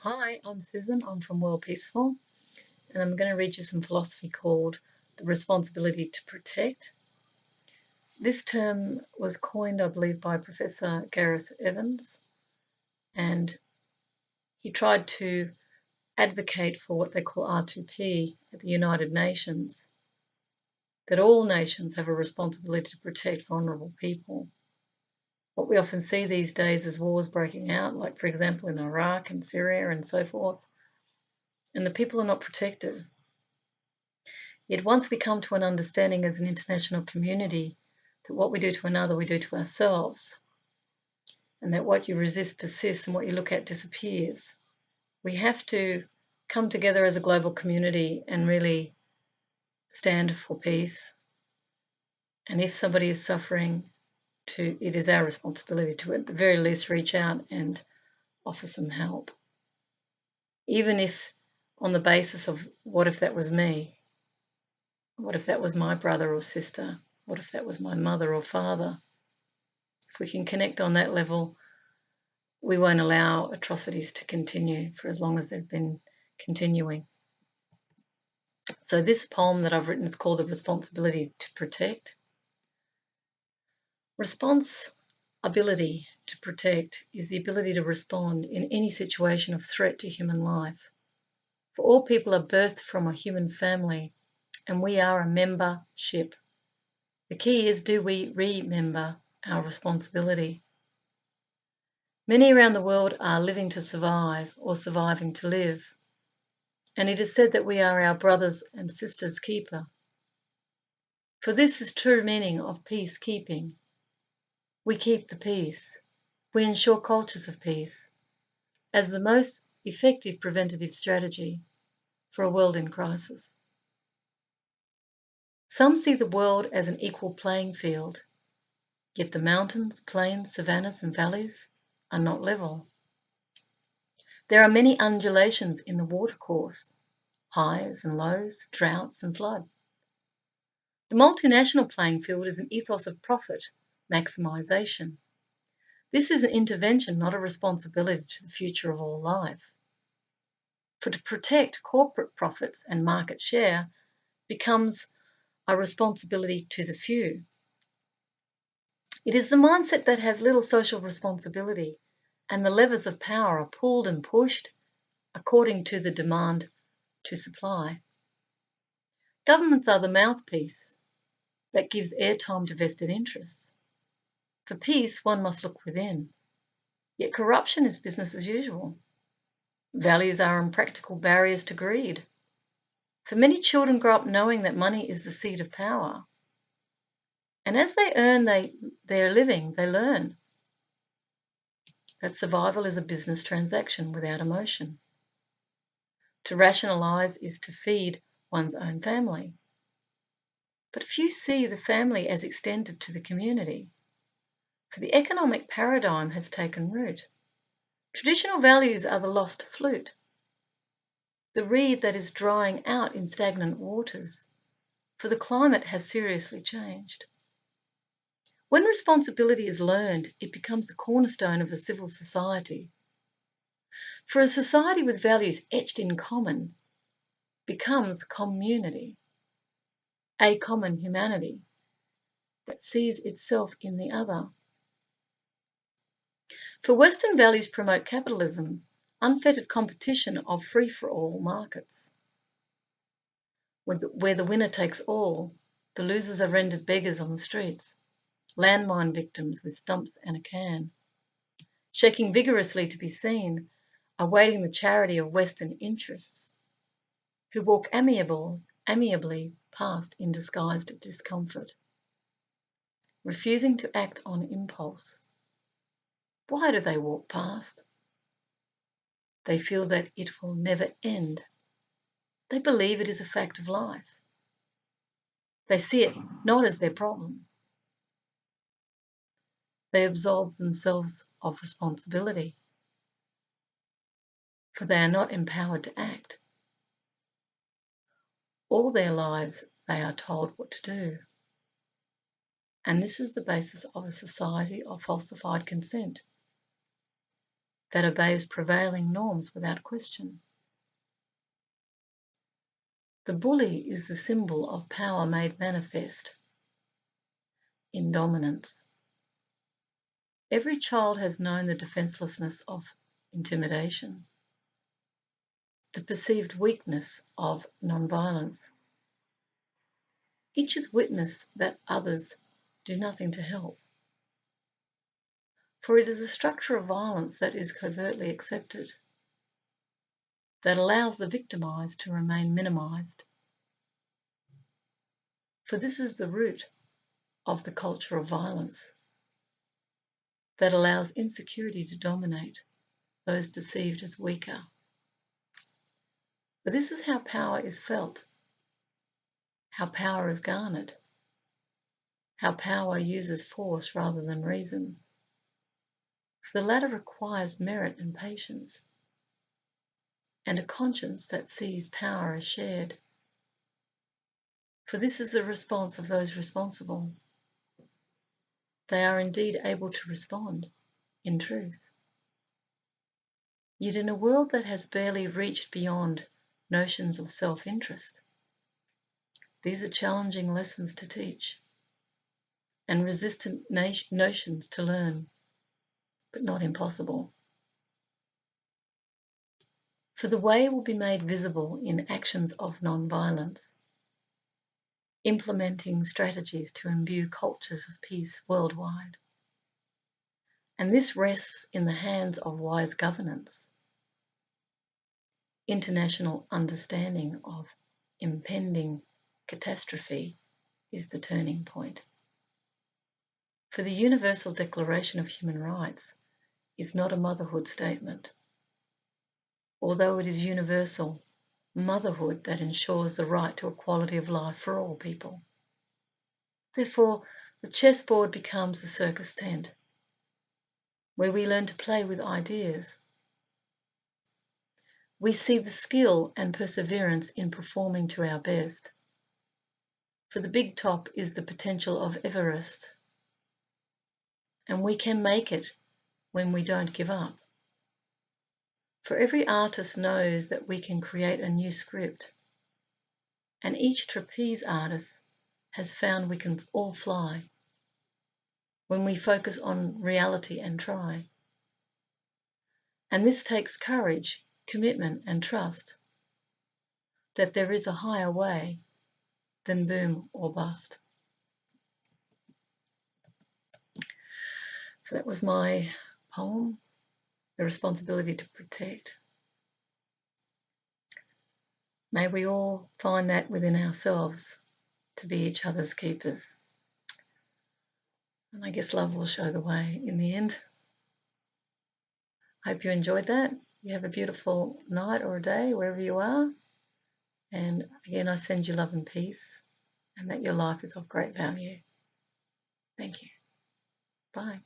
Hi, I'm Susan. I'm from Worldpeacefull, and I'm going to read you some philosophy called the responsibility to protect. This term was coined, I believe, by Professor Gareth Evans, and he tried to advocate for what they call R2P at the United Nations, that all nations have a responsibility to protect vulnerable people. What we often see these days is wars breaking out, like, for example, in Iraq and Syria and so forth, and the people are not protected. Yet once we come to an understanding as an international community that what we do to another, we do to ourselves, and that what you resist persists and what you look at disappears, we have to come together as a global community and really stand for peace. And if somebody is suffering, it is our responsibility to, at the very least, reach out and offer some help. Even if on the basis of, what if that was me? What if that was my brother or sister? What if that was my mother or father? If we can connect on that level, we won't allow atrocities to continue for as long as they've been continuing. So this poem that I've written is called The Responsibility to Protect. Responsibility to protect is the ability to respond in any situation of threat to human life. For all people are birthed from a human family, and we are a membership. The key is, do we remember our responsibility? Many around the world are living to survive or surviving to live. And it is said that we are our brothers and sisters' keeper. For this is true meaning of peacekeeping. We keep the peace. We ensure cultures of peace as the most effective preventative strategy for a world in crisis. Some see the world as an equal playing field, yet the mountains, plains, savannas, and valleys are not level. There are many undulations in the watercourse, highs and lows, droughts and flood. The multinational playing field is an ethos of profit maximisation. This is an intervention, not a responsibility to the future of all life. For to protect corporate profits and market share becomes a responsibility to the few. It is the mindset that has little social responsibility, and the levers of power are pulled and pushed according to the demand to supply. Governments are the mouthpiece that gives airtime to vested interests. For peace, one must look within. Yet corruption is business as usual. Values are impractical barriers to greed. For many children grow up knowing that money is the seat of power. And as they earn their living, they learn that survival is a business transaction without emotion. To rationalise is to feed one's own family. But few see the family as extended to the community. For the economic paradigm has taken root. Traditional values are the lost flute, the reed that is drying out in stagnant waters, for the climate has seriously changed. When responsibility is learned, it becomes the cornerstone of a civil society. For a society with values etched in common becomes community, a common humanity that sees itself in the other. For Western values promote capitalism, unfettered competition of free-for-all markets, where the winner takes all, the losers are rendered beggars on the streets, landmine victims with stumps and a can, shaking vigorously to be seen, awaiting the charity of Western interests, who walk amiably past in disguised discomfort, refusing to act on impulse. Why do they walk past? They feel that it will never end. They believe it is a fact of life. They see it not as their problem. They absolve themselves of responsibility, for they are not empowered to act. All their lives they are told what to do. And this is the basis of a society of falsified consent. that obeys prevailing norms without question. The bully is the symbol of power made manifest in dominance. Every child has known the defenselessness of intimidation, the perceived weakness of nonviolence. Each has witnessed that others do nothing to help. For it is a structure of violence that is covertly accepted, that allows the victimised to remain minimised. For this is the root of the culture of violence, that allows insecurity to dominate those perceived as weaker. But this is how power is felt, how power is garnered, how power uses force rather than reason. For the latter requires merit and patience, and a conscience that sees power as shared. For this is the response of those responsible. They are indeed able to respond in truth. Yet in a world that has barely reached beyond notions of self-interest, these are challenging lessons to teach and resistant notions to learn, but not impossible. For the way will be made visible in actions of non-violence, implementing strategies to imbue cultures of peace worldwide. And this rests in the hands of wise governance. International understanding of impending catastrophe is the turning point. For the Universal Declaration of Human Rights is not a motherhood statement. Although it is universal, motherhood that ensures the right to equality of life for all people. Therefore, the chessboard becomes a circus tent, where we learn to play with ideas. We see the skill and perseverance in performing to our best. For the big top is the potential of Everest, and we can make it when we don't give up. For every artist knows that we can create a new script, and each trapeze artist has found we can all fly when we focus on reality and try. And this takes courage, commitment, and trust that there is a higher way than boom or bust. So that was my poem, The Responsibility to Protect. May we all find that within ourselves, to be each other's keepers. And I guess love will show the way in the end. Hope you enjoyed that. You have a beautiful night or a day, wherever you are. And again, I send you love and peace, and that your life is of great value. Thank you. Bye.